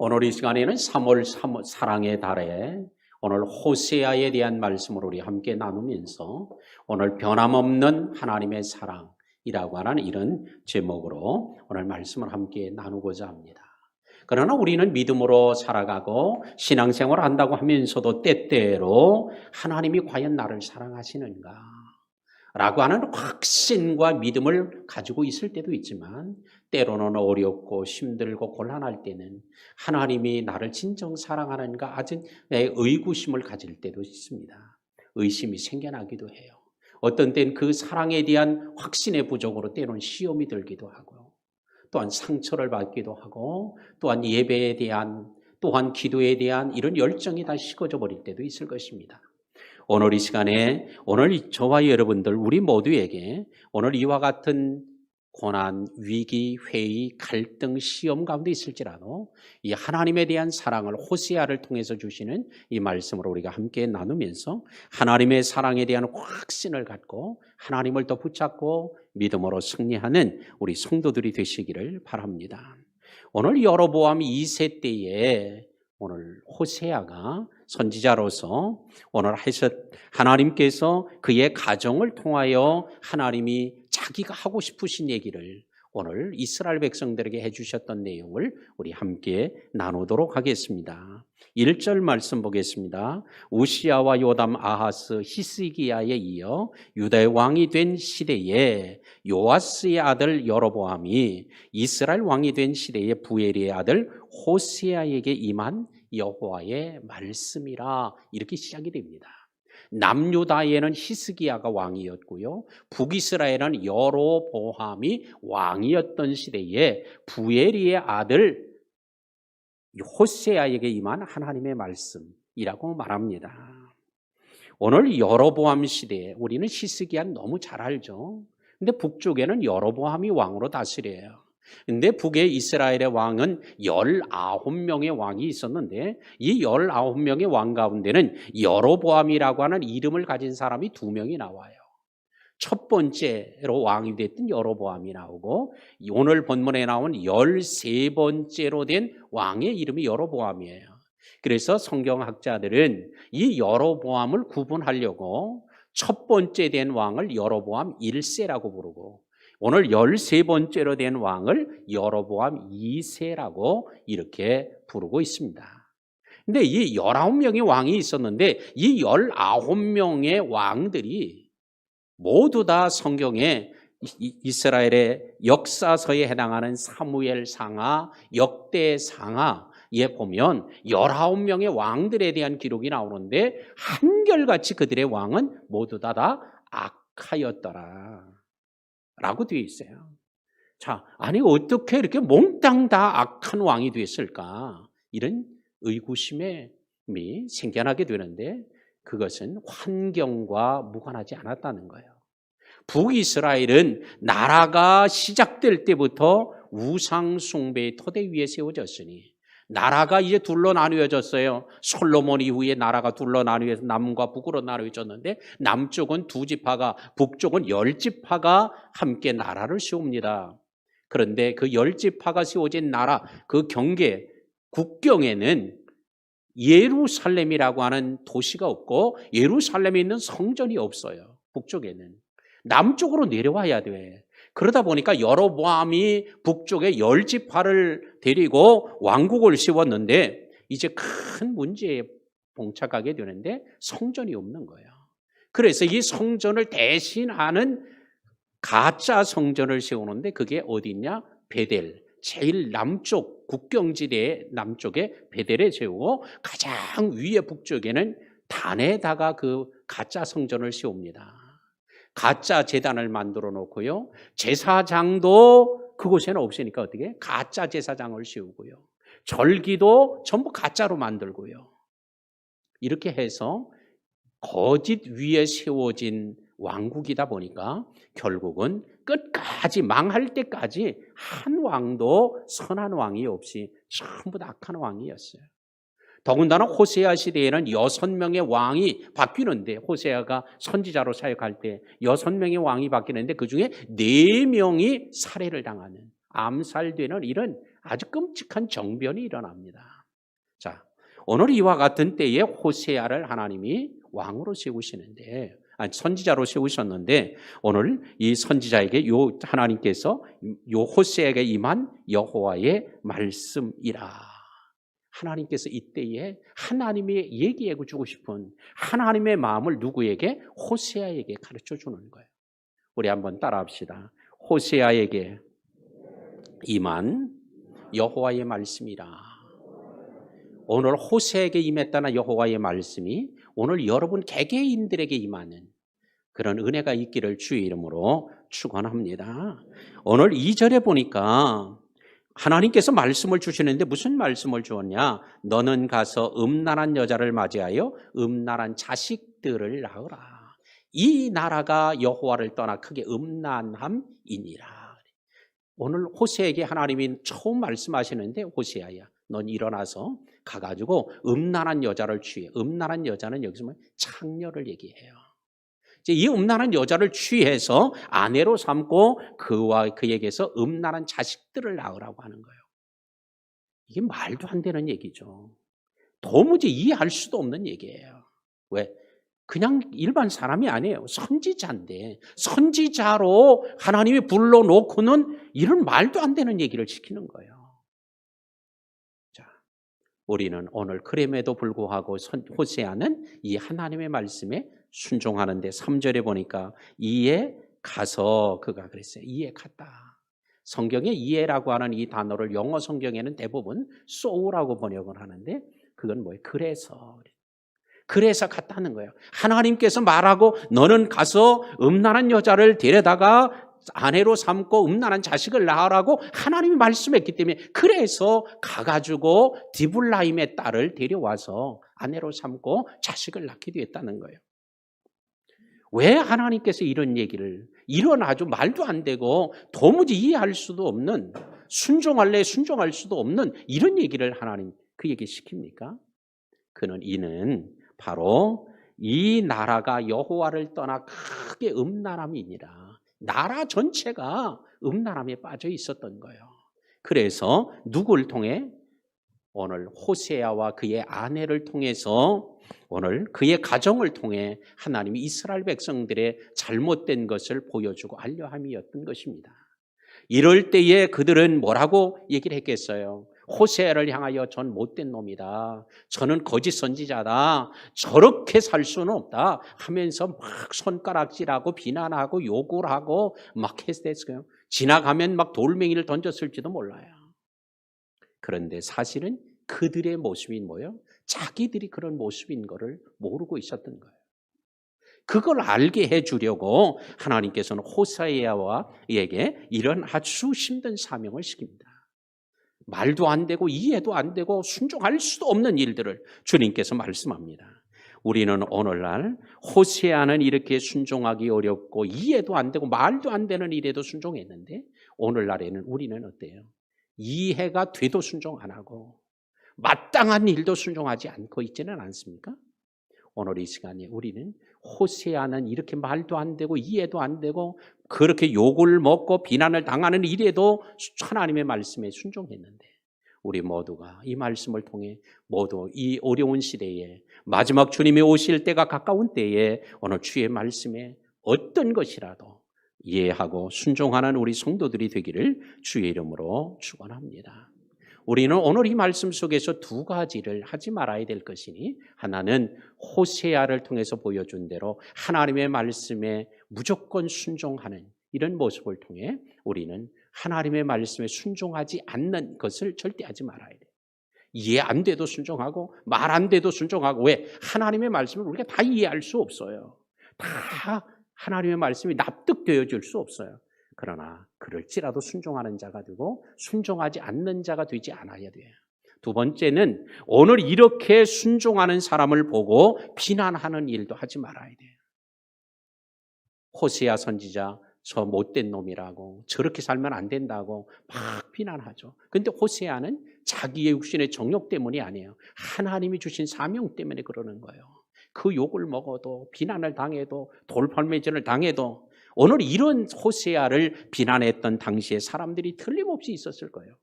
오늘 이 시간에는 3월 사랑의 달에 오늘 호세아에 대한 말씀을 우리 함께 나누면서 오늘 변함없는 하나님의 사랑이라고 하는 이런 제목으로 오늘 말씀을 함께 나누고자 합니다. 그러나 우리는 믿음으로 살아가고 신앙생활을 한다고 하면서도 때때로 하나님이 과연 나를 사랑하시는가? 라고 하는 확신과 믿음을 가지고 있을 때도 있지만 때로는 어렵고 힘들고 곤란할 때는 하나님이 나를 진정 사랑하는가 아직 의구심을 가질 때도 있습니다. 의심이 생겨나기도 해요. 어떤 때는 그 사랑에 대한 확신의 부족으로 때로는 시험이 들기도 하고요. 또한 상처를 받기도 하고 또한 예배에 대한 또한 기도에 대한 이런 열정이 다 식어져 버릴 때도 있을 것입니다. 오늘 이 시간에 오늘 저와 여러분들 우리 모두에게 오늘 이와 같은 고난, 위기, 회의, 갈등, 시험 가운데 있을지라도 이 하나님에 대한 사랑을 호세아를 통해서 주시는 이 말씀으로 우리가 함께 나누면서 하나님의 사랑에 대한 확신을 갖고 하나님을 더 붙잡고 믿음으로 승리하는 우리 성도들이 되시기를 바랍니다. 오늘 여로보암 2세 때에 오늘 호세아가 선지자로서 오늘 하나님께서 그의 가정을 통하여 하나님이 자기가 하고 싶으신 얘기를 오늘 이스라엘 백성들에게 해주셨던 내용을 우리 함께 나누도록 하겠습니다. 1절 말씀 보겠습니다. 우시아와 요담, 아하스, 히스기야에 이어 유다의 왕이 된 시대에 요아스의 아들 여로보암이 이스라엘 왕이 된 시대에 부엘의 아들 호세아에게 임한 여호와의 말씀이라 이렇게 시작이 됩니다. 남유다에는 히스기야가 왕이었고요. 북이스라엘은 여로보암이 왕이었던 시대에 부엘의 아들 호세아에게 임한 하나님의 말씀이라고 말합니다. 오늘 여로보암 시대에 우리는 히스기야 너무 잘 알죠. 근데 북쪽에는 여로보암이 왕으로 다스려요. 근데 북의 이스라엘의 왕은 19명의 왕이 있었는데 이 19명의 왕 가운데는 여로보암이라고 하는 이름을 가진 사람이 2명이 나와요. 첫 번째로 왕이 됐던 여로보암이 나오고 오늘 본문에 나온 13번째로 된 왕의 이름이 여로보암이에요. 그래서 성경학자들은 이 여로보암을 구분하려고 첫 번째 된 왕을 여로보암 1세라고 부르고 오늘 13번째로 된 왕을 여로보암 2세라고 이렇게 부르고 있습니다. 근데 이 19명의 왕이 있었는데 이 19명의 왕들이 모두 다 성경에 이스라엘의 역사서에 해당하는 사무엘상하, 역대상하에 보면 19명의 왕들에 대한 기록이 나오는데 한결같이 그들의 왕은 모두 다 악하였더라 라고 되어 있어요. 자, 아니 어떻게 이렇게 몽땅 다 악한 왕이 됐을까? 이런 의구심이 생겨나게 되는데 그것은 환경과 무관하지 않았다는 거예요. 북이스라엘은 나라가 시작될 때부터 우상 숭배의 토대 위에 세워졌으니 나라가 이제 둘로 나누어졌어요. 솔로몬 이후에 나라가 둘로 나누어서 남과 북으로 나누어졌는데 남쪽은 2지파가 북쪽은 10지파가 함께 나라를 세웁니다. 그런데 그 10지파가 세워진 나라 그 경계 국경에는 예루살렘이라고 하는 도시가 없고 예루살렘에 있는 성전이 없어요. 북쪽에는. 남쪽으로 내려와야 돼. 그러다 보니까 여로보암이 북쪽에 10지파를 데리고 왕국을 세웠는데 이제 큰 문제에 봉착하게 되는데 성전이 없는 거예요. 그래서 이 성전을 대신하는 가짜 성전을 세우는데 그게 어디냐? 베델. 제일 남쪽 국경지대의 남쪽에 베델에 세우고 가장 위에 북쪽에는 단에다가 그 가짜 성전을 세웁니다. 가짜 제단을 만들어 놓고요. 제사장도 그곳에는 없으니까 어떻게? 가짜 제사장을 세우고요. 절기도 전부 가짜로 만들고요. 이렇게 해서 거짓 위에 세워진 왕국이다 보니까 결국은 끝까지 망할 때까지 한 왕도 선한 왕이 없이 전부 다 악한 왕이었어요. 더군다나 호세아 시대에는 6명의 왕이 바뀌는데 호세아가 선지자로 사역할 때 6명의 왕이 바뀌는데 그중에 4명이 살해를 당하는 암살되는 이런 아주 끔찍한 정변이 일어납니다. 자, 오늘 이와 같은 때에 호세아를 하나님이 왕으로 세우시는데, 선지자로 세우셨는데, 오늘 이 선지자에게 하나님께서 호세아에게 임한 여호와의 말씀이라. 하나님께서 이때에 하나님의 얘기해 주고 싶은 하나님의 마음을 누구에게? 호세아에게 가르쳐 주는 거예요. 우리 한번 따라합시다. 호세아에게 임한 여호와의 말씀이라. 오늘 호세아에게 임했다는 여호와의 말씀이 오늘 여러분 개개인들에게 임하는 그런 은혜가 있기를 주의 이름으로 축원합니다. 오늘 2절에 보니까 하나님께서 말씀을 주시는데 무슨 말씀을 주었냐? 너는 가서 음란한 여자를 맞이하여 음란한 자식들을 낳으라. 이 나라가 여호와를 떠나 크게 음란함이니라. 오늘 호세에게 하나님이 처음 말씀하시는데, 호세아야, 넌 일어나서 가가지고 음란한 여자를 취해. 음란한 여자는 여기서 창녀를 얘기해요. 이 음란한 여자를 취해서 아내로 삼고 그와 그에게서 음란한 자식들을 낳으라고 하는 거예요. 이게 말도 안 되는 얘기죠. 도무지 이해할 수도 없는 얘기예요. 왜? 그냥 일반 사람이 아니에요. 선지자인데 선지자로 하나님이 불러놓고는 이런 말도 안 되는 얘기를 시키는 거예요. 자, 우리는 오늘 그럼에도 불구하고 호세아는 이 하나님의 말씀에 순종하는데 3절에 보니까 이에 가서 그가 그랬어요. 이에 갔다. 성경에 이에라고 하는 이 단어를 영어 성경에는 대부분 so라고 번역을 하는데 그건 뭐예요? 그래서 갔다는 거예요. 하나님께서 말하고 너는 가서 음란한 여자를 데려다가 아내로 삼고 음란한 자식을 낳으라고 하나님이 말씀했기 때문에 그래서 가가지고 디블라임의 딸을 데려와서 아내로 삼고 자식을 낳게 되었다는 거예요. 왜 하나님께서 이런 얘기를, 이런 아주 말도 안 되고 도무지 이해할 수도 없는, 순종할 수도 없는 이런 얘기를 하나님 그에게 시킵니까? 이는 바로 이 나라가 여호와를 떠나 크게 음란함이니라. 나라 전체가 음란함에 빠져 있었던 거예요. 그래서 누구를 통해? 오늘 호세아와 그의 아내를 통해서, 오늘 그의 가정을 통해 하나님이 이스라엘 백성들의 잘못된 것을 보여주고 알려함이었던 것입니다. 이럴 때에 그들은 뭐라고 얘기를 했겠어요? 호세아를 향하여 전 못된 놈이다. 저는 거짓 선지자다. 저렇게 살 수는 없다. 하면서 막 손가락질하고 비난하고 욕을 하고 막 했어요. 지나가면 막 돌멩이를 던졌을지도 몰라요. 그런데 사실은 그들의 모습이 뭐예요? 자기들이 그런 모습인 것을 모르고 있었던 거예요. 그걸 알게 해주려고 하나님께서는 호세아에게 이런 아주 힘든 사명을 시킵니다. 말도 안 되고 이해도 안 되고 순종할 수도 없는 일들을 주님께서 말씀합니다. 우리는 오늘날 호세아는 이렇게 순종하기 어렵고 이해도 안 되고 말도 안 되는 일에도 순종했는데 오늘날에는 우리는 어때요? 이해가 돼도 순종 안 하고 마땅한 일도 순종하지 않고 있지는 않습니까? 오늘 이 시간에 우리는 호세아는 이렇게 말도 안 되고 이해도 안 되고 그렇게 욕을 먹고 비난을 당하는 일에도 하나님의 말씀에 순종했는데 우리 모두가 이 말씀을 통해 모두 이 어려운 시대에 마지막 주님이 오실 때가 가까운 때에 오늘 주의 말씀에 어떤 것이라도 이해하고 순종하는 우리 성도들이 되기를 주의 이름으로 축원합니다. 우리는 오늘 이 말씀 속에서 두 가지를 하지 말아야 될 것이니, 하나는 호세아를 통해서 보여준 대로 하나님의 말씀에 무조건 순종하는 이런 모습을 통해 우리는 하나님의 말씀에 순종하지 않는 것을 절대 하지 말아야 돼요. 이해 안 돼도 순종하고 말 안 돼도 순종하고. 왜? 하나님의 말씀을 우리가 다 이해할 수 없어요. 다 하나님의 말씀이 납득되어질 수 없어요. 그러나 그럴지라도 순종하는 자가 되고 순종하지 않는 자가 되지 않아야 돼요. 두 번째는 오늘 이렇게 순종하는 사람을 보고 비난하는 일도 하지 말아야 돼요. 호세아 선지자 저 못된 놈이라고, 저렇게 살면 안 된다고 막 비난하죠. 그런데 호세아는 자기의 육신의 정욕 때문이 아니에요. 하나님이 주신 사명 때문에 그러는 거예요. 그 욕을 먹어도 비난을 당해도 돌팔매질을 당해도 오늘 이런 호세아를 비난했던 당시에 사람들이 틀림없이 있었을 거예요.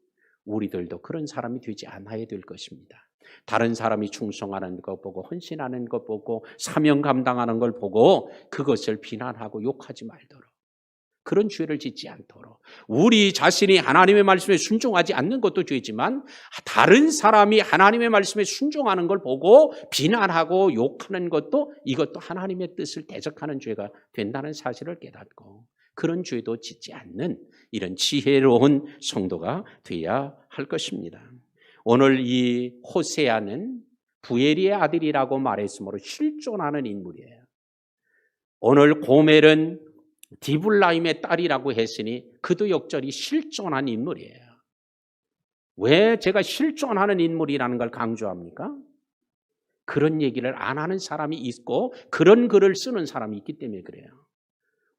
우리들도 그런 사람이 되지 않아야 될 것입니다. 다른 사람이 충성하는 것 보고 헌신하는 것 보고 사명 감당하는 걸 보고 그것을 비난하고 욕하지 말도록, 그런 죄를 짓지 않도록, 우리 자신이 하나님의 말씀에 순종하지 않는 것도 죄지만 다른 사람이 하나님의 말씀에 순종하는 걸 보고 비난하고 욕하는 것도, 이것도 하나님의 뜻을 대적하는 죄가 된다는 사실을 깨닫고 그런 죄도 짓지 않는 이런 지혜로운 성도가 되어야 할 것입니다. 오늘 이 호세아는 부엘의 아들이라고 말했으므로 실존하는 인물이에요. 오늘 고멜은 디블라임의 딸이라고 했으니 그도 역절이 실존한 인물이에요. 왜 제가 실존하는 인물이라는 걸 강조합니까? 그런 얘기를 안 하는 사람이 있고 그런 글을 쓰는 사람이 있기 때문에 그래요.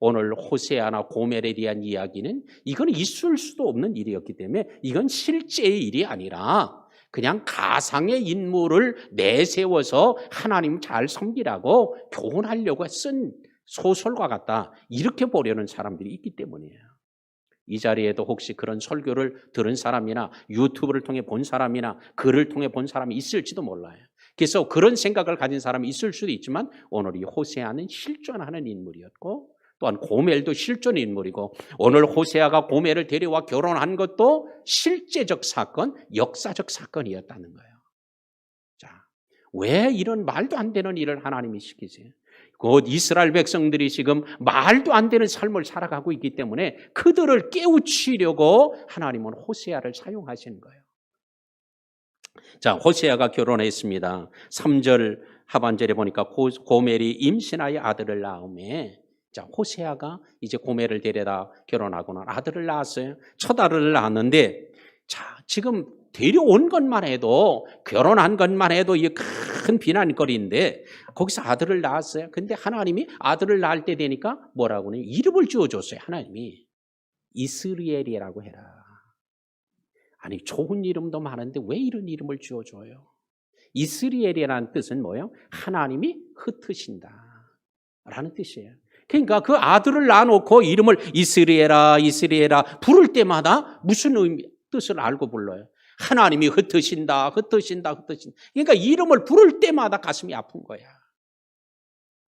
오늘 호세아나 고멜에 대한 이야기는 이건 있을 수도 없는 일이었기 때문에 이건 실제의 일이 아니라 그냥 가상의 인물을 내세워서 하나님 잘 섬기라고 교훈하려고 쓴 소설과 같다, 이렇게 보려는 사람들이 있기 때문이에요. 이 자리에도 혹시 그런 설교를 들은 사람이나 유튜브를 통해 본 사람이나 글을 통해 본 사람이 있을지도 몰라요. 그래서 그런 생각을 가진 사람이 있을 수도 있지만 오늘 이 호세아는 실존하는 인물이었고 또한 고멜도 실존 인물이고 오늘 호세아가 고멜을 데려와 결혼한 것도 실제적 사건, 역사적 사건이었다는 거예요. 자, 왜 이런 말도 안 되는 일을 하나님이 시키세요? 곧 이스라엘 백성들이 지금 말도 안 되는 삶을 살아가고 있기 때문에 그들을 깨우치려고 하나님은 호세아를 사용하시는 거예요. 자, 호세아가 결혼했습니다. 3절 하반절에 보니까 고멜이 임신하여 아들을 낳음에, 자, 호세아가 이제 고멜을 데려다 결혼하고는 아들을 낳았어요. 첫 아들을 낳았는데, 자, 지금 데려온 것만 해도, 결혼한 것만 해도 이게 큰 비난거리인데 거기서 아들을 낳았어요. 근데 하나님이 아들을 낳을 때 되니까 뭐라고 하냐, 이름을 지어줬어요. 하나님이 이스리엘이라고 해라. 아니, 좋은 이름도 많은데 왜 이런 이름을 지어줘요? 이스리엘이라는 뜻은 뭐예요? 하나님이 흩으신다 라는 뜻이에요. 그러니까 그 아들을 낳아놓고 이름을 이스리엘아 이스리엘아 부를 때마다 무슨 뜻을 알고 불러요? 하나님이 흩으신다 흩으신다 흩으신다. 그러니까 이름을 부를 때마다 가슴이 아픈 거야.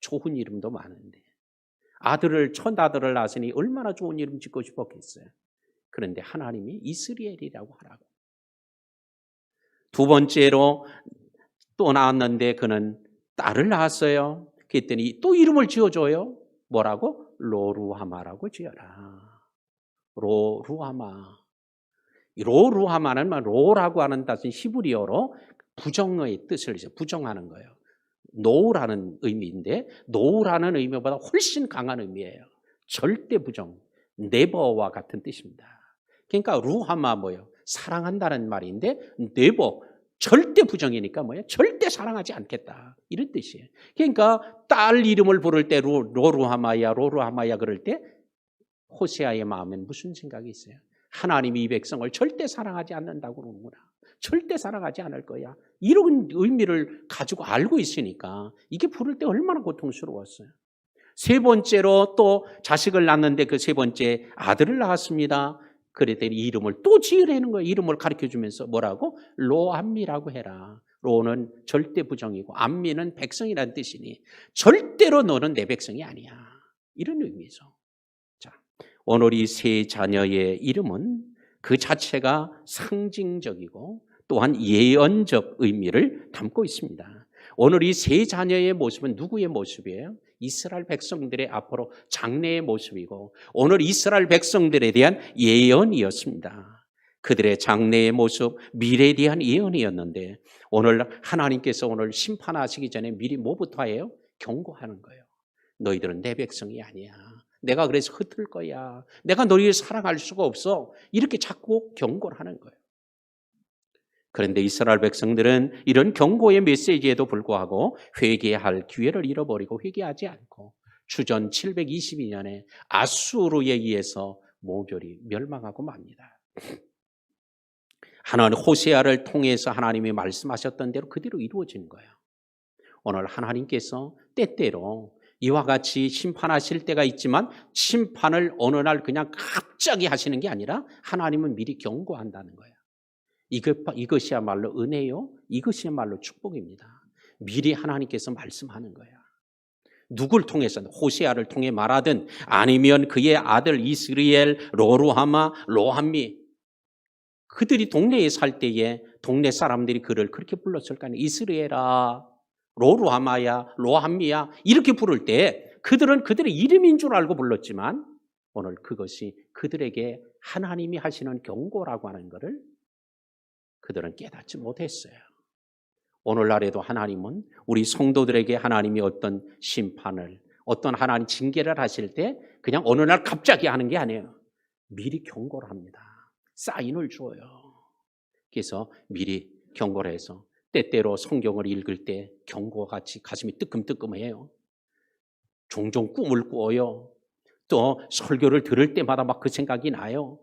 좋은 이름도 많은데 첫 아들을 낳았으니 얼마나 좋은 이름 짓고 싶었겠어요. 그런데 하나님이 이스리엘이라고 하라고. 두 번째로 또 낳았는데 그는 딸을 낳았어요. 그랬더니 또 이름을 지어줘요. 뭐라고? 로루하마라고 지어라. 로루하마. 로루하마는 로라고 하는 뜻은 히브리어로 부정의 뜻을 부정하는 거예요. 노라는 의미인데 노라는 의미보다 훨씬 강한 의미예요. 절대 부정, 네버와 같은 뜻입니다. 그러니까 루하마 뭐예요? 사랑한다는 말인데 네버, 절대 부정이니까 뭐예요? 절대 사랑하지 않겠다 이런 뜻이에요. 그러니까 딸 이름을 부를 때 로루하마야 로루하마야 그럴 때 호세아의 마음엔 무슨 생각이 있어요? 하나님이 이 백성을 절대 사랑하지 않는다고 그러는구나. 절대 사랑하지 않을 거야. 이런 의미를 가지고 알고 있으니까 이게 부를 때 얼마나 고통스러웠어요. 세 번째로 또 자식을 낳았는데 그 세 번째 아들을 낳았습니다. 그랬더니 이름을 또 지으라는 거예요. 이름을 가르쳐주면서 뭐라고? 로암미라고 해라. 로는 절대 부정이고 암미는 백성이라는 뜻이니 절대로 너는 내 백성이 아니야. 이런 의미죠. 자, 오늘 이 세 자녀의 이름은 그 자체가 상징적이고 또한 예언적 의미를 담고 있습니다. 오늘 이 세 자녀의 모습은 누구의 모습이에요? 이스라엘 백성들의 앞으로 장래의 모습이고 오늘 이스라엘 백성들에 대한 예언이었습니다. 그들의 장래의 모습, 미래에 대한 예언이었는데 오늘 하나님께서 오늘 심판하시기 전에 미리 뭐부터 해요? 경고하는 거예요. 너희들은 내 백성이 아니야. 내가 그래서 흩을 거야. 내가 너희를 사랑할 수가 없어. 이렇게 자꾸 경고를 하는 거예요. 그런데 이스라엘 백성들은 이런 경고의 메시지에도 불구하고 회개할 기회를 잃어버리고 회개하지 않고 주전 722년에 아수르에 의해서 모조리 멸망하고 맙니다. 하나님 호세아를 통해서 하나님이 말씀하셨던 대로 그대로 이루어지는 거예요. 오늘 하나님께서 때때로 이와 같이 심판하실 때가 있지만 심판을 어느 날 그냥 갑자기 하시는 게 아니라 하나님은 미리 경고한다는 거예요. 이것이야말로 은혜요. 이것이야말로 축복입니다. 미리 하나님께서 말씀하는 거야. 누굴 통해서 호세아를 통해 말하든 아니면 그의 아들 이스리엘, 로루하마, 로함미 그들이 동네에 살 때에 동네 사람들이 그를 그렇게 불렀을 거 아니에요. 이스리엘아, 로루하마야, 로함미야 이렇게 부를 때 그들은 그들의 이름인 줄 알고 불렀지만 오늘 그것이 그들에게 하나님이 하시는 경고라고 하는 것을 그들은 깨닫지 못했어요. 오늘날에도 하나님은 우리 성도들에게 하나님이 어떤 심판을, 어떤 하나님 징계를 하실 때 그냥 어느 날 갑자기 하는 게 아니에요. 미리 경고를 합니다. 사인을 줘요. 그래서 미리 경고를 해서 때때로 성경을 읽을 때 경고와 같이 가슴이 뜨끔뜨끔해요. 종종 꿈을 꾸어요. 또 설교를 들을 때마다 막 그 생각이 나요.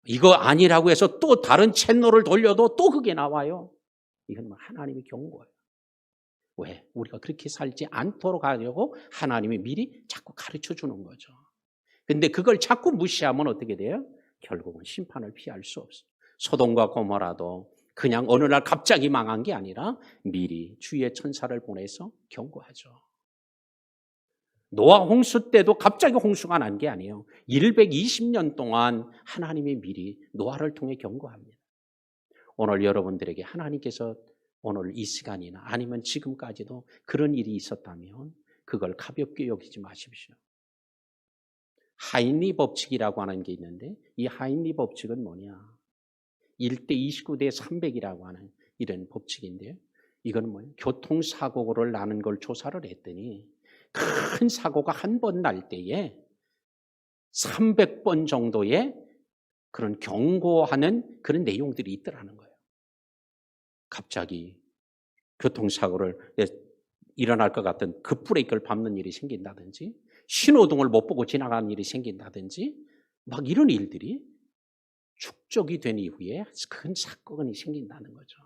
이거 아니라고 해서 또 다른 채널을 돌려도 또 그게 나와요. 이건 하나님의 경고예요. 왜? 우리가 그렇게 살지 않도록 하려고 하나님이 미리 자꾸 가르쳐 주는 거죠. 근데 그걸 자꾸 무시하면 어떻게 돼요? 결국은 심판을 피할 수 없어요. 소돔과 고모라도 그냥 어느 날 갑자기 망한 게 아니라 미리 주의 천사를 보내서 경고하죠. 노아 홍수 때도 갑자기 홍수가 난 게 아니에요. 120년 동안 하나님이 미리 노아를 통해 경고합니다. 오늘 여러분들에게 하나님께서 오늘 이 시간이나 아니면 지금까지도 그런 일이 있었다면 그걸 가볍게 여기지 마십시오. 하인리 법칙이라고 하는 게 있는데 이 하인리 법칙은 뭐냐? 1대 29대 300이라고 하는 이런 법칙인데요. 이건 뭐예요? 교통사고를 나는 걸 조사를 했더니 큰 사고가 한 번 날 때에 300번 정도의 그런 경고하는 그런 내용들이 있더라는 거예요. 갑자기 교통사고를 일어날 것 같은 급브레이크를 밟는 일이 생긴다든지 신호등을 못 보고 지나가는 일이 생긴다든지 막 이런 일들이 축적이 된 이후에 큰 사건이 생긴다는 거죠.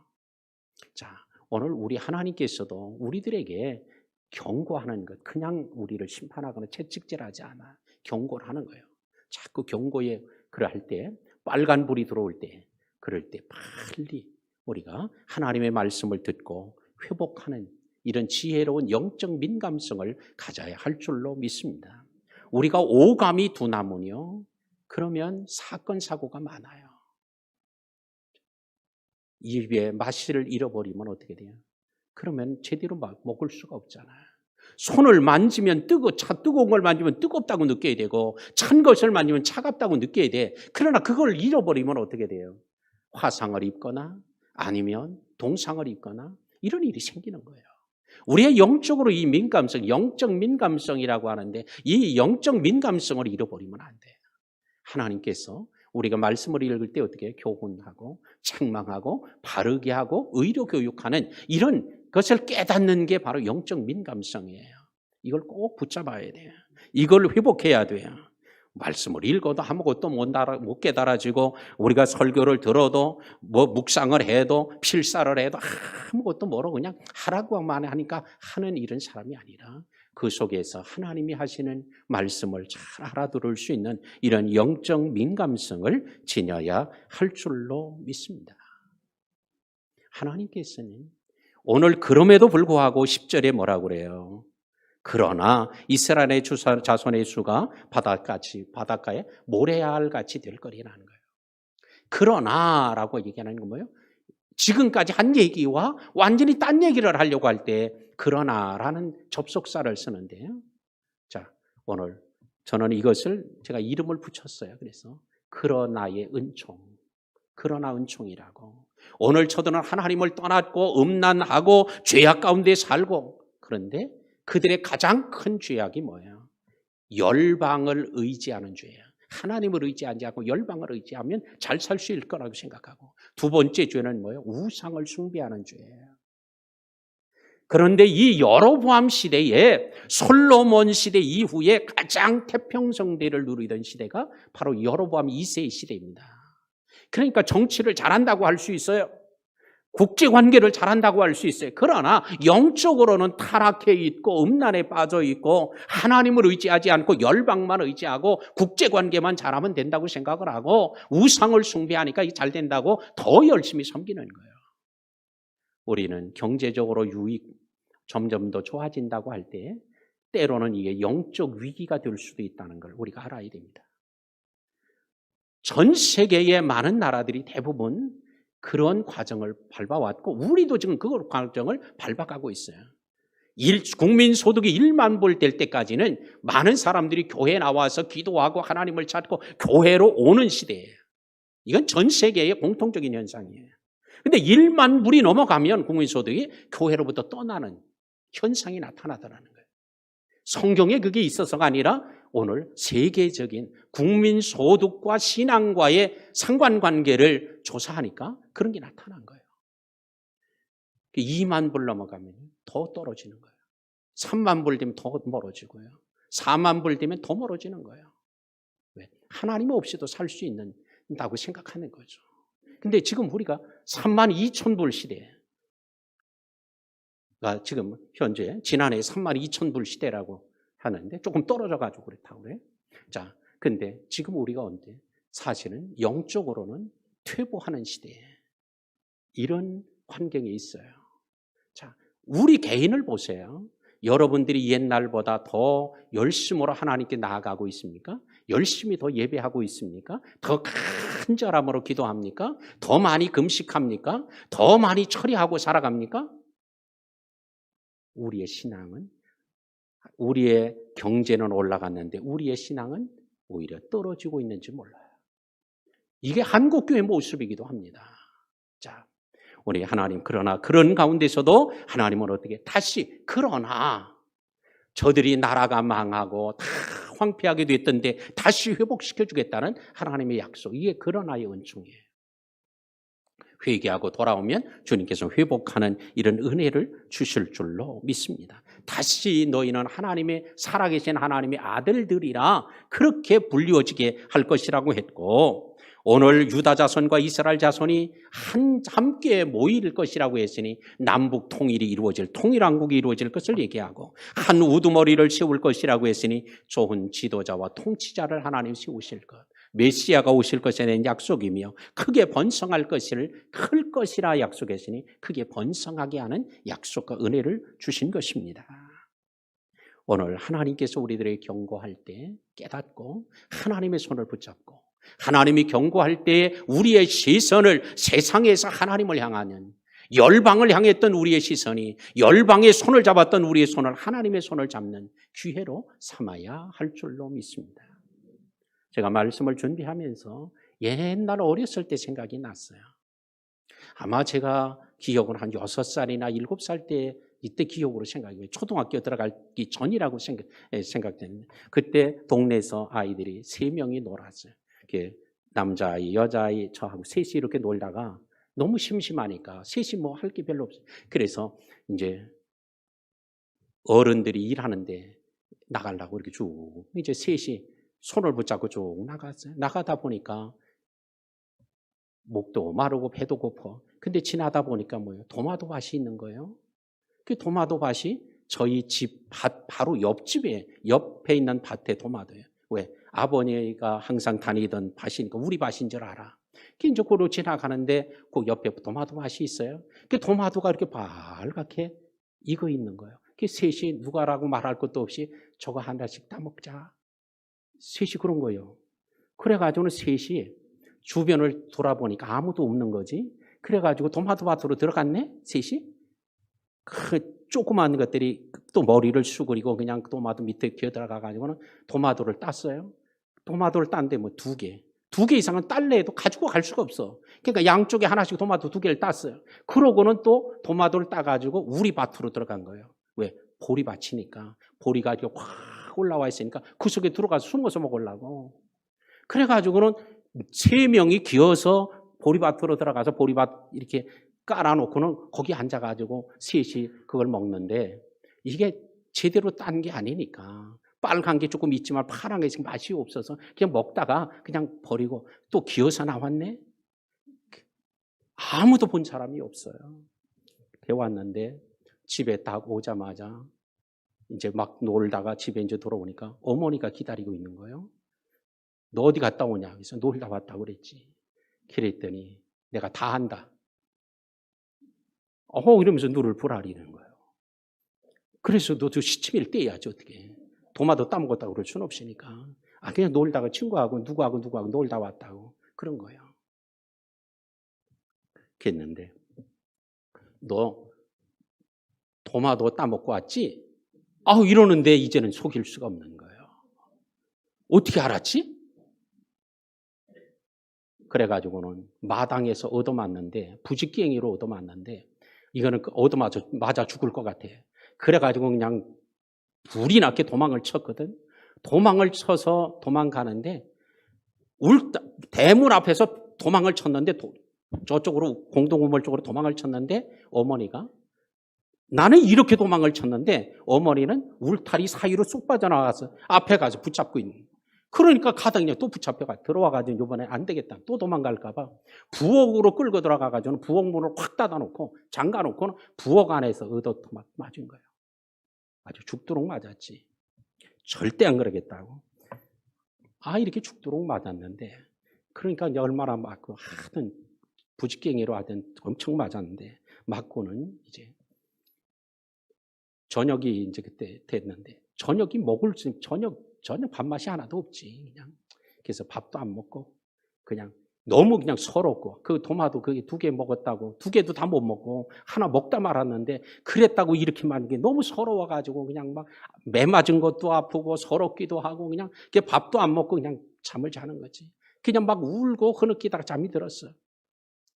자, 오늘 우리 하나님께서도 우리들에게 경고하는 것, 그냥 우리를 심판하거나 채찍질하지 않아 경고를 하는 거예요. 자꾸 경고에 그럴 때 빨간불이 들어올 때 그럴 때 빨리 우리가 하나님의 말씀을 듣고 회복하는 이런 지혜로운 영적 민감성을 가져야 할 줄로 믿습니다. 우리가 오감이 둔하면요, 그러면 사건 사고가 많아요. 입에 맛을 잃어버리면 어떻게 돼요? 그러면 제대로 먹을 수가 없잖아요. 손을 만지면 뜨거운 걸 만지면 뜨겁다고 느껴야 되고 찬 것을 만지면 차갑다고 느껴야 돼. 그러나 그걸 잃어버리면 어떻게 돼요? 화상을 입거나 아니면 동상을 입거나 이런 일이 생기는 거예요. 우리의 영적으로 이 민감성, 영적 민감성이라고 하는데 이 영적 민감성을 잃어버리면 안 돼요. 하나님께서 우리가 말씀을 읽을 때 어떻게 교훈하고 책망하고 바르게 하고 의로 교육하는 이런 것을 깨닫는 게 바로 영적 민감성이에요. 이걸 꼭 붙잡아야 돼요. 이걸 회복해야 돼요. 말씀을 읽어도 아무것도 못 깨달아지고 우리가 설교를 들어도 뭐 묵상을 해도 필사를 해도 아무것도 모르고 그냥 하라고만 하니까 하는 이런 사람이 아니라 그 속에서 하나님이 하시는 말씀을 잘 알아들을 수 있는 이런 영적 민감성을 지녀야 할 줄로 믿습니다. 하나님께서는 오늘 그럼에도 불구하고 10절에 뭐라고 그래요? 그러나 이스라엘의 자손의 수가 바닷가에 모래알같이 될 거리라는 거예요. 그러나라고 얘기하는 건 뭐예요? 지금까지 한 얘기와 완전히 딴 얘기를 하려고 할 때 그러나라는 접속사를 쓰는데요. 자, 오늘 저는 이것을 제가 이름을 붙였어요. 그래서 그러나의 은총, 그러나 은총이라고. 오늘 저들은 하나님을 떠났고 음란하고 죄악 가운데 살고 그런데 그들의 가장 큰 죄악이 뭐예요? 열방을 의지하는 죄예요. 하나님을 의지하지 않고 열방을 의지하면 잘 살 수 있을 거라고 생각하고 두 번째 죄는 뭐예요? 우상을 숭배하는 죄예요. 그런데 이 여로보암 시대에 솔로몬 시대 이후에 가장 태평성대를 누리던 시대가 바로 여로보암 2세의 시대입니다. 그러니까 정치를 잘한다고 할 수 있어요. 국제관계를 잘한다고 할 수 있어요. 그러나 영적으로는 타락해 있고 음란에 빠져 있고 하나님을 의지하지 않고 열방만 의지하고 국제관계만 잘하면 된다고 생각을 하고 우상을 숭배하니까 잘 된다고 더 열심히 섬기는 거예요. 우리는 경제적으로 유익 점점 더 좋아진다고 할 때 때로는 이게 영적 위기가 될 수도 있다는 걸 우리가 알아야 됩니다. 전 세계의 많은 나라들이 대부분 그런 과정을 밟아왔고 우리도 지금 그 과정을 밟아가고 있어요. 국민 소득이 1만 불 될 때까지는 많은 사람들이 교회에 나와서 기도하고 하나님을 찾고 교회로 오는 시대예요. 이건 전 세계의 공통적인 현상이에요. 근데 1만 불이 넘어가면 국민 소득이 교회로부터 떠나는 현상이 나타나더라는 거예요. 성경에 그게 있어서가 아니라 오늘 세계적인 국민 소득과 신앙과의 상관관계를 조사하니까 그런 게 나타난 거예요. 2만 불 넘어가면 더 떨어지는 거예요. 3만 불 되면 더 멀어지고요. 4만 불 되면 더 멀어지는 거예요. 왜? 하나님 없이도 살 수 있는다고 생각하는 거죠. 근데 지금 우리가 3만 2천 불 시대에 지금 현재 지난해 3만 2천 불 시대라고 하는데 조금 떨어져가지고 그렇다고 그래요. 자, 근데 지금 우리가 언제 사실은 영적으로는 퇴보하는 시대에 이런 환경에 있어요. 자, 우리 개인을 보세요. 여러분들이 옛날보다 더 열심으로 하나님께 나아가고 있습니까? 열심히 더 예배하고 있습니까? 더 간절함으로 기도합니까? 더 많이 금식합니까? 더 많이 처리하고 살아갑니까? 우리의 신앙은, 우리의 경제는 올라갔는데 우리의 신앙은 오히려 떨어지고 있는지 몰라요. 이게 한국교회 모습이기도 합니다. 자, 우리 하나님, 그러나 그런 가운데서도 하나님은 어떻게 그러나 저들이 나라가 망하고 다 황폐하게 됐던데 다시 회복시켜 주겠다는 하나님의 약속, 이게 그러나의 은총이에요. 회개하고 돌아오면 주님께서 회복하는 이런 은혜를 주실 줄로 믿습니다. 다시 너희는 하나님의 살아계신 하나님의 아들들이라 그렇게 불리워지게 할 것이라고 했고, 오늘 유다 자손과 이스라엘 자손이 함께 모일 것이라고 했으니 남북 통일이 이루어질, 통일왕국이 이루어질 것을 얘기하고, 한 우두머리를 세울 것이라고 했으니 좋은 지도자와 통치자를 하나님 세우실 것, 메시아가 오실 것에 대한 약속이며 크게 번성할 것을 클 것이라 약속했으니 크게 번성하게 하는 약속과 은혜를 주신 것입니다. 오늘 하나님께서 우리들에게 경고할 때 깨닫고 하나님의 손을 붙잡고, 하나님이 경고할 때 우리의 시선을 세상에서 하나님을 향하는, 열방을 향했던 우리의 시선이 열방의 손을 잡았던 우리의 손을 하나님의 손을 잡는 기회로 삼아야 할 줄로 믿습니다. 제가 말씀을 준비하면서 옛날 어렸을 때 생각이 났어요. 아마 제가 기억은 한 6살이나 7살 때, 이때 기억으로 생각해요. 초등학교 들어가기 전이라고 생각되는데, 그때 동네에서 아이들이 3명이 놀았어요. 남자아이, 여자아이, 저하고 셋이 이렇게 놀다가 너무 심심하니까 셋이 뭐 할 게 별로 없어요. 그래서 이제 어른들이 일하는데 나가려고 이렇게 쭉 이제 셋이 손을 붙잡고 쭉 나갔어요. 나가다 보니까 목도 마르고 배도 고파. 근데 지나다 보니까 뭐예요? 도마도 밭이 있는 거예요. 그 도마도 밭이 저희 집 밭 바로 옆에 있는 밭에 도마도예요. 왜? 아버지가 항상 다니던 밭이니까 우리 밭인 줄 알아. 이제 그로 지나가는데 그 옆에 도마도 밭이 있어요. 그 도마도가 이렇게 빨갛게 익어 있는 거예요. 그 셋이 누가라고 말할 것도 없이 저거 하나씩 따먹자. 셋이 그런 거예요. 그래가지고는 셋이 주변을 돌아보니까 아무도 없는 거지. 그래가지고 도마도 밭으로 들어갔네, 셋이. 그 조그마한 것들이 또 머리를 수그리고 그냥 도마도 밑에 기어 들어가가지고는 도마도를 땄어요. 도마도를 땄는데 뭐 2개 이상은 딸래 해도 가지고 갈 수가 없어. 그러니까 양쪽에 하나씩 도마도 2개를 땄어요. 그러고는 또 도마도를 따가지고 우리 밭으로 들어간 거예요. 왜? 보리밭이니까. 보리가 이렇게 확 올라와 있으니까 그 속에 들어가서 숨어서 먹으려고. 그래가지고는 3명이 기어서 보리밭으로 들어가서 보리밭 이렇게 깔아놓고는 거기 앉아가지고 셋이 그걸 먹는데, 이게 제대로 딴 게 아니니까 빨간 게 조금 있지만 파란 게 지금 맛이 없어서 그냥 먹다가 그냥 버리고 또 기어서 나왔네. 아무도 본 사람이 없어요. 배웠는데 집에 딱 오자마자 이제 막 놀다가 집에 이제 돌아오니까 어머니가 기다리고 있는 거예요. 너 어디 갔다 오냐? 그래서 놀다 왔다고 그랬지. 그랬더니 내가 다 한다. 이러면서 눈을 부라리는 거예요. 그래서 너도 시치미를 떼야지 어떻게. 도마도 따먹었다고 그럴 수는 없으니까. 그냥 놀다가 친구하고 누구하고 놀다 왔다고 그런 거예요. 그랬는데 너 도마도 따먹고 왔지? 이러는데 이제는 속일 수가 없는 거예요. 어떻게 알았지? 그래가지고는 마당에서 얻어맞는데 부직갱이로 얻어맞는데 이거는 얻어맞아 죽을 것 같아. 그래가지고 그냥 불이 나게 도망을 쳤거든. 도망을 쳐서 도망가는데 대문 앞에서 도망을 쳤는데 저쪽으로 공동우물 쪽으로 도망을 쳤는데 어머니가 나는 이렇게 도망을 쳤는데 어머니는 울타리 사이로 쑥 빠져나가서 앞에 가서 붙잡고 있는. 그러니까 가당이냐 또 붙잡혀가 들어와가지고 이번에 안 되겠다 또 도망갈까봐 부엌으로 끌고 들어가가지고 부엌 문을 확 닫아놓고 잠가놓고는 부엌 안에서 맞은 거예요. 아주 죽도록 맞았지. 절대 안 그러겠다고. 이렇게 죽도록 맞았는데 그러니까 얼마나 맞고 하든 부직갱이로 하든 엄청 맞았는데 맞고는 이제 저녁이 이제 그때 됐는데 저녁이 먹을 수 저녁 밥맛이 하나도 없지. 그냥 그래서 밥도 안 먹고 그냥 너무 그냥 서럽고 그 도마도 그게 2개 먹었다고 2개도 다 못 먹고 하나 먹다 말았는데 그랬다고 이렇게 맞는 게 너무 서러워가지고 그냥 막 매 맞은 것도 아프고 서럽기도 하고 그냥 밥도 안 먹고 그냥 잠을 자는 거지. 그냥 막 울고 흐느끼다가 잠이 들었어.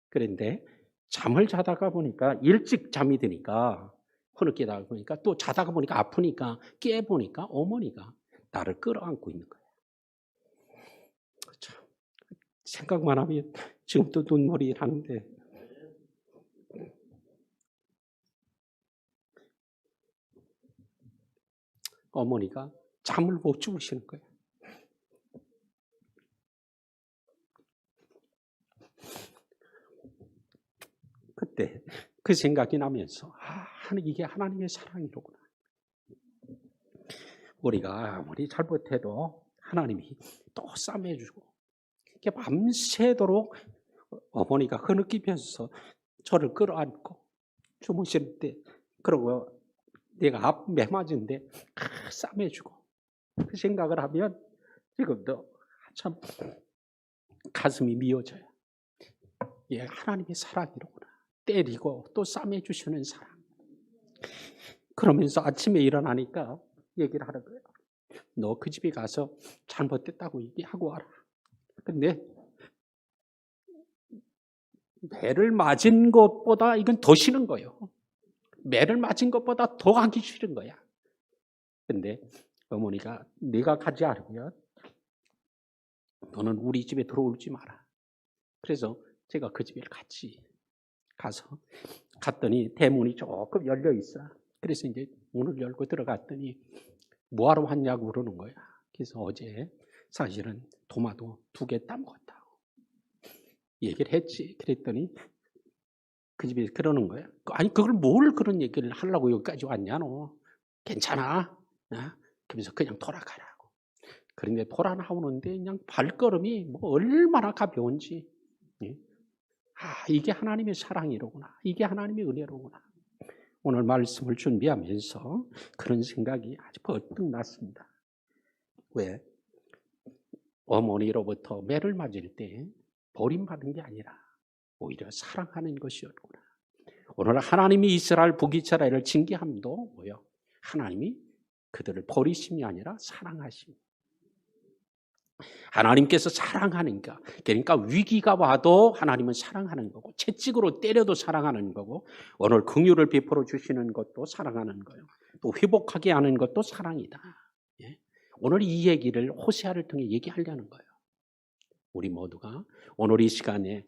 그런데 잠을 자다가 보니까 일찍 잠이 드니까 흐느끼다가 보니까 또 자다가 보니까 아프니까 깨보니까 어머니가 나를 끌어안고 있는 거예요. 참, 생각만 하면 지금도 눈물이 나는데 어머니가 잠을 못 주무시는 거예요. 그때 그 생각이 나면서 이게 하나님의 사랑이로구나. 우리가 아무리 잘못해도 하나님이 또 싸매주고 이렇게 밤새도록 어머니가 흐느끼면서 저를 끌어안고 주무실 때 그러고 내가 앞 매맞은데 싸매주고 그 생각을 하면 지금도 참 가슴이 미어져요. 예, 하나님의 사랑이로구나. 때리고 또 싸매주시는 사랑. 그러면서 아침에 일어나니까 얘기를 하는 거예요. 너 그 집에 가서 잘못됐다고 얘기하고 와라. 근데 매를 맞은 것보다 이건 더 싫은 거예요. 매를 맞은 것보다 더 하기 싫은 거야. 근데 어머니가 네가 가지 않으면 너는 우리 집에 들어오지 마라. 그래서 제가 그 집에 갔더니 대문이 조금 열려 있어. 그래서 이제 문을 열고 들어갔더니 뭐하러 왔냐고 그러는 거야. 그래서 어제 사실은 도마도 2개 따먹었다고 얘기를 했지. 그랬더니 그 집에 그러는 거야. 아니 그걸 뭘 그런 얘기를 하려고 여기까지 왔냐 너. 괜찮아. 그러면서 그냥 돌아가라고. 그런데 돌아나오는데 그냥 발걸음이 뭐 얼마나 가벼운지. 이게 하나님의 사랑이로구나. 이게 하나님의 은혜로구나. 오늘 말씀을 준비하면서 그런 생각이 아주 번뜩 났습니다. 왜? 어머니로부터 매를 맞을 때 버림받은 게 아니라 오히려 사랑하는 것이었구나. 오늘 하나님이 이스라엘 북이스라엘을 징계함도 뭐요? 하나님이 그들을 버리심이 아니라 사랑하심. 하나님께서 사랑하니까, 그러니까 위기가 와도 하나님은 사랑하는 거고, 채찍으로 때려도 사랑하는 거고, 오늘 긍휼을 베풀어 주시는 것도 사랑하는 거예요. 또 회복하게 하는 것도 사랑이다. 예? 오늘 이 얘기를 호세아를 통해 얘기하려는 거예요. 우리 모두가 오늘 이 시간에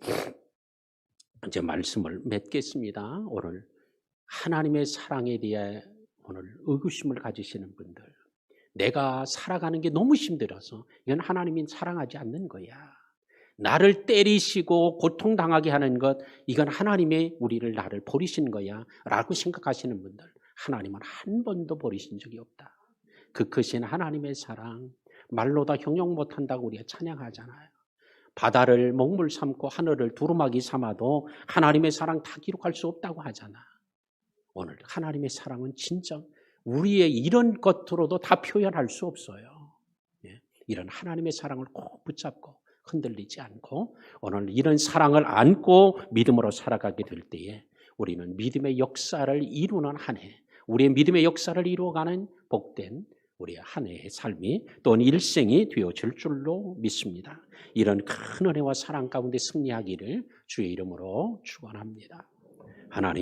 이제 말씀을 맺겠습니다. 오늘 하나님의 사랑에 대해 오늘 의구심을 가지시는 분들, 내가 살아가는 게 너무 힘들어서 이건 하나님이 사랑하지 않는 거야. 나를 때리시고 고통당하게 하는 것, 이건 하나님의 우리를 나를 버리신 거야 라고 생각하시는 분들, 하나님은 한 번도 버리신 적이 없다. 그 크신 하나님의 사랑, 말로 다 형용 못한다고 우리가 찬양하잖아요. 바다를 먹물 삼고 하늘을 두루마기 삼아도 하나님의 사랑 다 기록할 수 없다고 하잖아. 오늘 하나님의 사랑은 진짜 우리의 이런 것으로도 다 표현할 수 없어요. 이런 하나님의 사랑을 꼭 붙잡고 흔들리지 않고 오늘 이런 사랑을 안고 믿음으로 살아가게 될 때에 우리는 믿음의 역사를 이루는 한 해, 우리의 믿음의 역사를 이루어가는 복된 우리의 한 해의 삶이 또는 일생이 되어질 줄로 믿습니다. 이런 큰 은혜와 사랑 가운데 승리하기를 주의 이름으로 축원합니다. 하나님